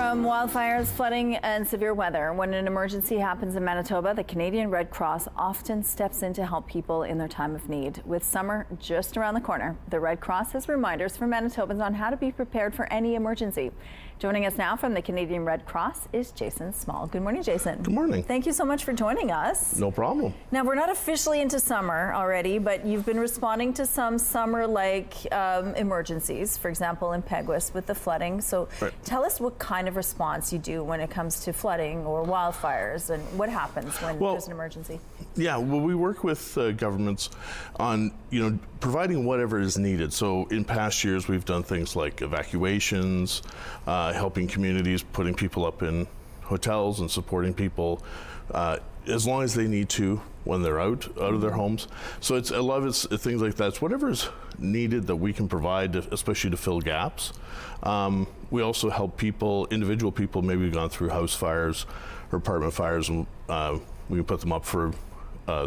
From wildfires, flooding, and severe weather, when an emergency happens in Manitoba, the Canadian Red Cross often steps in to help people in their time of need. With summer just around the corner, the Red Cross has reminders for Manitobans on how to be prepared for any emergency. Joining us now from the Canadian Red Cross is Jason Small. Good morning, Jason. Good morning. Thank you so much for joining us. No problem. Now, we're not officially into summer already, but you've been responding to some summer-like emergencies, for example, in Peguis with the flooding. So tell us what kind of response you do when it comes to flooding or wildfires, and what happens when there's an emergency. Yeah, well, we work with governments on, providing whatever is needed. So in past years, we've done things like evacuations, helping communities, putting people up in hotels and supporting people as long as they need to when they're out of their homes. So it's a lot of it's things like that. It's whatever is needed that we can provide, especially to fill gaps. We also help people, individual people, maybe we've gone through house fires or apartment fires, and we can put them up for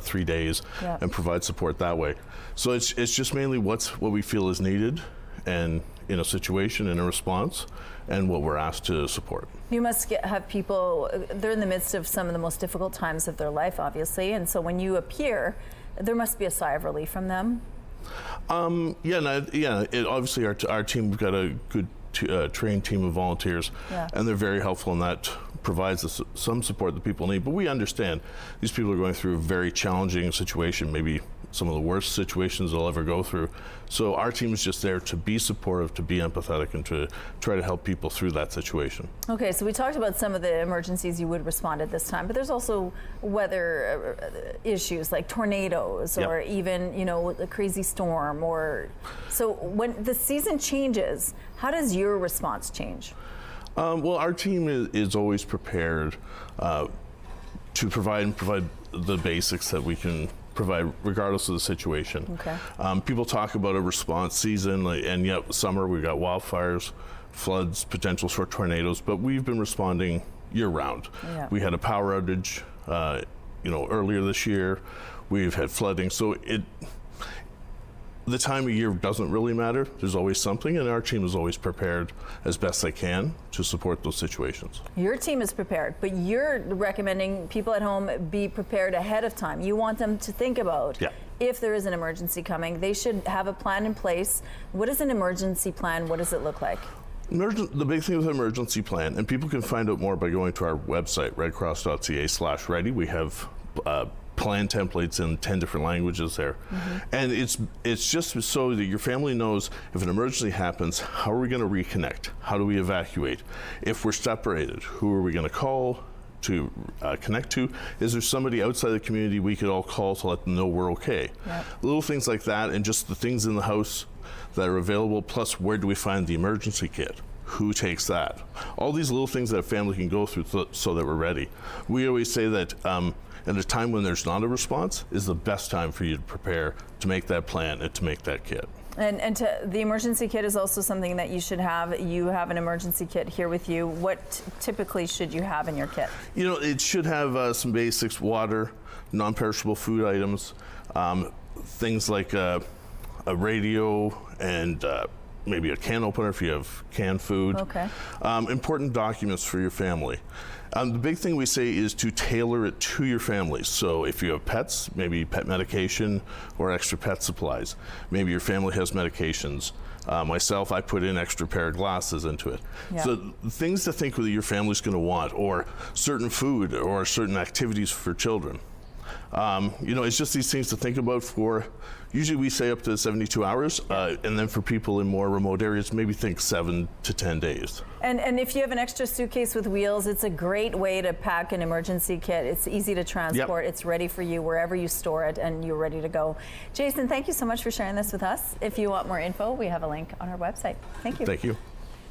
3 days and provide support that way. So it's just mainly what we feel is needed and in a situation, in a response, and what we're asked to support. You must have people, they're in the midst of some of the most difficult times of their life, obviously, and so when you appear, there must be a sigh of relief from them. Obviously our team, we've got a good trained team of volunteers, and they're very helpful, and that provides us some support that people need. But we understand these people are going through a very challenging situation, maybe some of the worst situations they'll ever go through. So our team is just there to be supportive, to be empathetic, and to try to help people through that situation. Okay, so we talked about some of the emergencies you would respond at this time, but there's also weather issues like tornadoes or even, a crazy storm. So when the season changes, how does your response change? Well, our team is always prepared to provide the basics that we can provide regardless of the situation. Okay. People talk about a response season, and yet summer we've got wildfires, floods, potential for tornadoes, but we've been responding year-round. We had a power outage earlier this year. We've had flooding, so the time of year doesn't really matter. There's always something, and our team is always prepared as best they can to support those situations. Your team is prepared, but you're recommending people at home be prepared ahead of time. You want them to think about if there is an emergency coming, they should have a plan in place. What is an emergency plan? What does it look like? The big thing with an emergency plan, and people can find out more by going to our website, redcross.ca/ready. We have plan templates in 10 different languages there. And it's just so that your family knows if an emergency happens, how are we going to reconnect? How do we evacuate? If we're separated, who are we going to call to connect to? Is there somebody outside the community we could all call to let them know we're okay? Little things like that, and just the things in the house that are available, plus where do we find the emergency kit? Who takes that? All these little things that a family can go through so that we're ready. We always say that at a time when there's not a response is the best time for you to prepare, to make that plan, and to make that kit. And the emergency kit is also something that you should have. You have an emergency kit here with you. What typically should you have in your kit? It should have some basics: water, non-perishable food items, things like a radio, and maybe a can opener if you have canned food. Okay. Important documents for your family. The big thing we say is to tailor it to your family. So if you have pets, maybe pet medication or extra pet supplies. Maybe your family has medications. Myself, I put in extra pair of glasses into it. So things to think that your family's going to want, or certain food or certain activities for children. It's just these things to think about for, usually we say up to 72 hours, and then for people in more remote areas, maybe think 7 to 10 days. And if you have an extra suitcase with wheels, it's a great way to pack an emergency kit. It's easy to transport. It's ready for you wherever you store it, and you're ready to go. Jason, thank you so much for sharing this with us. If you want more info, we have a link on our website. Thank you. Thank you.